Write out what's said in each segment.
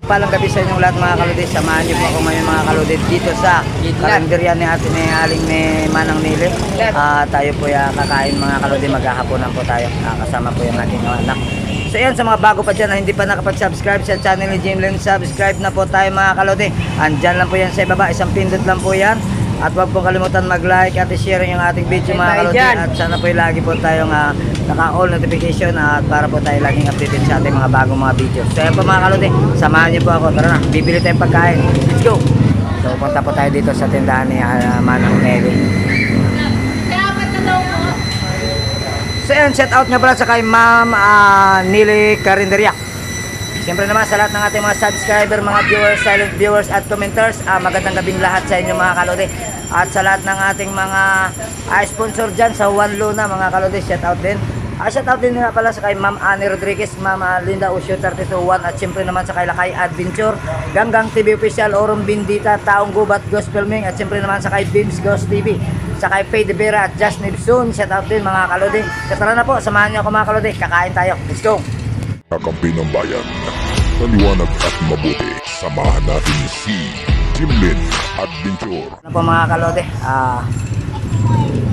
Palang gabi sa inyong lahat mga kaludit. Samahan niyo po ako ngayon mga kaludit dito sa kalendarya ni Ate ni Aling ni Manang Nili. Tayo po kakain mga kaludit, maghahaponan po tayo. Kasama po yung ating anak. So yan, sa mga bago pa dyan na hindi pa nakapag-subscribe sa channel ni Jimlen, subscribe na po tayo mga kaludit. Andyan lang po yan sa ibaba, isang pindot lang po yan. At huwag pong kalimutan mag-like at i-share yung ating video mga kaludit. At sana po lagi po tayong naka-all notification at para po tayo laging updated sa ating mga bagong mga video. So yan po mga kaludit, samahan niyo po ako. Tara na, bibili tayong pagkain. Let's go! So punta po tayo dito sa tindahan ni Manang Nili. So yan, shout out nga pala sa kay Ma'am Nili Carinderia. Siyempre naman sa lahat ng ating mga subscriber, mga viewers, silent viewers at commenters, magandang gabing lahat sa inyo mga kalode. At sa lahat ng ating mga sponsor dyan sa One Luna mga kalode, shout out din. Shout out din nga pala sa kay Ma'am Annie Rodriguez, Ma'am Linda Usio 321 at siyempre naman sa kay Lakay Adventure, Ganggang TV Official, Orom Bindita, Taong Gubat Gospelming at siyempre naman sa kay Beams Ghost TV, sa kay Faye De Vera at Just Nibson, shout out din mga kalode. So tara na po, samahan niyo ako mga kalode, kakain tayo. Let's go! Kakampi ng bayan, maliwanag at mabuti. Samahan natin si Jimlen Adventure. Ano po mga kalode,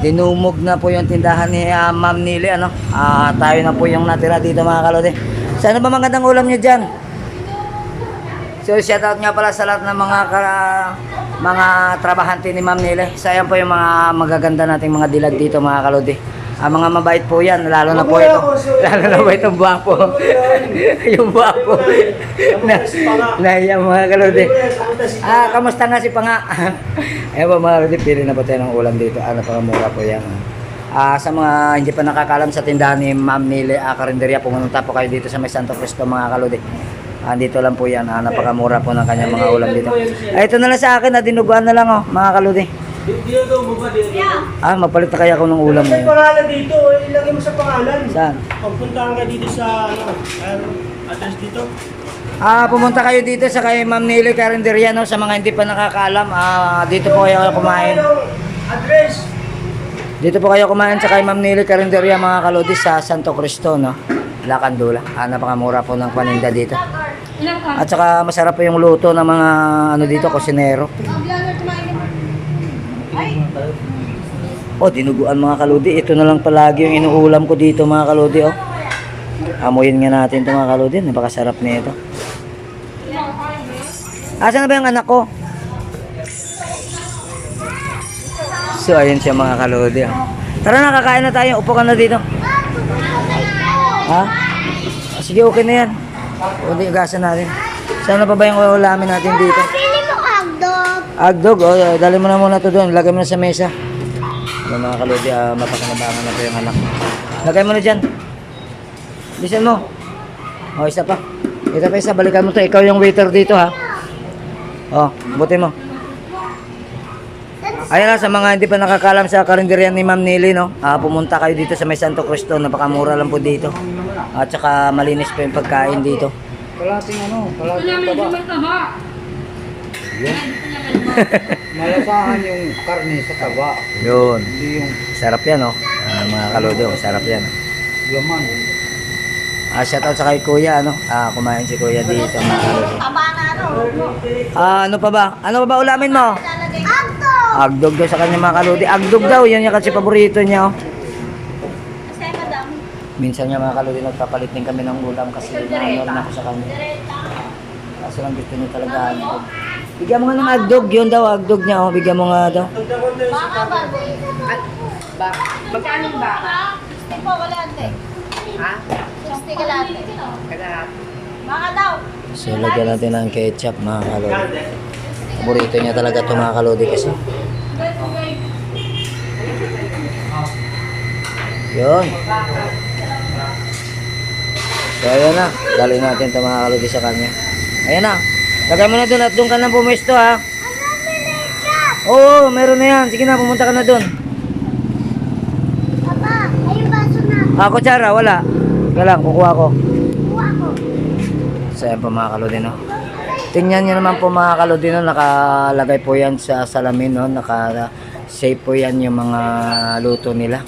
dinumog na po yung tindahan ni Ma'am Nili, ano? Tayo na po yung natira dito mga kalode. Sana ba magandang ulam nyo dyan? So shoutout nga pala sa lahat ng mga trabahante ni Ma'am Nili. Sayang po yung mga magaganda nating mga dilag dito mga kalode. Mga mabait po yan, lalo na po ito. Lalo na po itong buwapo. Yung buwapo. Nahiya mga kalode. Kamusta nga si Panga? Ayan po mga kalode, pili na po tayo ng ulam dito. Napakamura po yan. Sa mga hindi pa nakakalam sa tindahan ni Ma'am Nili Carinderia, pumunta po kayo dito sa may Santo Cristo mga kalode. Dito lang po yan, napakamura po ng kanyang mga ulam dito. Ito na lang sa akin, dinuguan na lang mga kalode. Mapalit na kaya ako ng ulam ngayon. May pangalan dito, ilagay mo sa pangalan. Saan? Pagpuntahan ka dito sa address dito. Pumunta kayo dito sa kay Ma'am Nili Carinderia, no? Sa mga hindi pa nakakaalam, dito po kayo kumain. Address. Dito po kayo kumain sa kay Ma'am Nili Carinderia mga kalodi sa Santo Cristo, no? Lakandula. Napakamura po ng paninda dito. At saka masarap po yung luto ng mga dito, kusinero. Dinuguan mga kalodi. Ito na lang palagi yung inuulam ko dito mga kalodi. Amuyin nga natin ito mga kalodi. Napakasarap nito. Asan na ba yung anak ko? So ayun siya mga kalodi. Tara na, kakain na tayo. Upo ka na dito. Sige, okay na yan. Hindi, gasan natin. Saan na pa ba yung ulamin natin dito? Pili mo agdog. Agdog, dali mo na muna ito doon. Lagay mo na sa mesa. Mga kalodi, mapakanabangan na po yung anak. Lagay mo na dyan. Bilisan mo. Isa pa. Ito pa isa, balikan mo to. Ikaw yung waiter dito ha. Buti mo. Ayan na, sa mga hindi pa nakakalam sa karinderya ni Ma'am Nili, no? Pumunta kayo dito sa may Santo Cristo. Napakamura lang po dito. At saka malinis po yung pagkain dito. Kalating kalating taba. Malasahan yung karne sa taba. Yun. Hindi yung Sarap yan, no? Mga kalodi, sarap yan. laman. Shout out sa kay Kuya, ano? Kumain si Kuya dito, mga kalodi. Taba na Ano pa ba? Ano pa ba ulamin mo? agdog. Agdog daw sa kanya mga kalodi. Agdog daw, yan yung kasi paborito niya, oh. Kasi madami. Minsan niya mga kalodi, nagpapalit din kami ng ulam kasi nangyari na ako sa kanya. Kaso lang gusto niya talaga, ano. Bigyan mo nga ng agdog, yun daw, agdog niya, oh. Bigyan mo nga daw. Baka ba? Magkano ba? 60 po, wala ante. Ha? 60 kalate. Kaya Baka daw. So, lagyan natin ng ketchup, mga kalodi. Paborito niya talaga ito, mga kalodi, kasi. Yun. So, ayan na. Dali natin ito, mga kalodi, sa kanya. Ayan na. Lagay mo na doon at doon ka na pumesto, ha. Oo, meron na yan. Sige na, pumunta ka na doon. Papa, ayun baso na. Kutsara, wala. Wala lang, kukuha ko. Kuha ko. So, ayan po mga kalodi, no. Tingnan nyo naman po mga kalodi, no. Nakalagay po yan sa salamin, no. Naka-save po yan yung mga luto nila.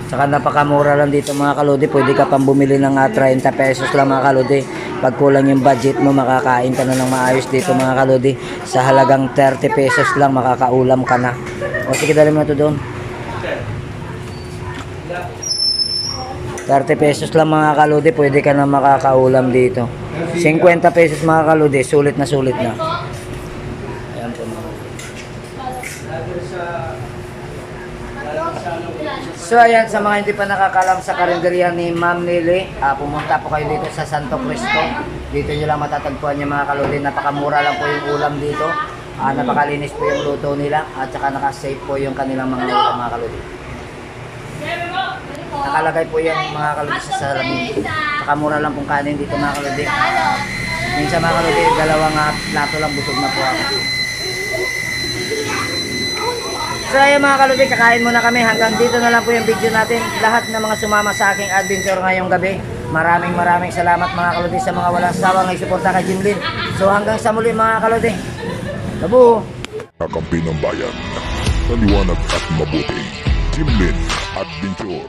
Saka napakamura lang dito mga kalodi. Pwede ka pang bumili ng 30 pesos lang mga kalodi. Pag kulang yung budget mo, makakain ka na ng maayos dito mga kalodi. Sa halagang 30 pesos lang, makakaulam ka na. O sige, dali mo na ito doon. 30 pesos lang mga kalodi, pwede ka na makakaulam dito. 50 pesos mga kalodi, sulit na sulit na. Ayan po mga. So ayan, sa mga hindi pa nakakalam sa karinderya ni Ma'am Nili, pumunta po kayo dito sa Santo Cristo. Dito nyo lang matatagpuan yung mga kalodi. Napakamura lang po yung ulam dito. Napakalinis po yung luto nila. At saka nakasafe po yung kanilang mga ulam mga kalodi. Nakalagay po yan mga kalodi sa salamin. Napakamura lang pong kanin dito mga kalodi. Minsan mga kalodi, dalawang plato lang, busog na po ako. So ayun mga kalodi, kakain muna kami. Hanggang dito na lang po yung video natin. Lahat ng mga sumama sa aking adventure ngayong gabi, maraming salamat mga kalodi sa mga walang sawang nagsuporta kay Jimlin. So hanggang sa muli mga kalodi. Tabu! Kakampi ng bayan, maliwanag at mabuti. Jimlin Adventure.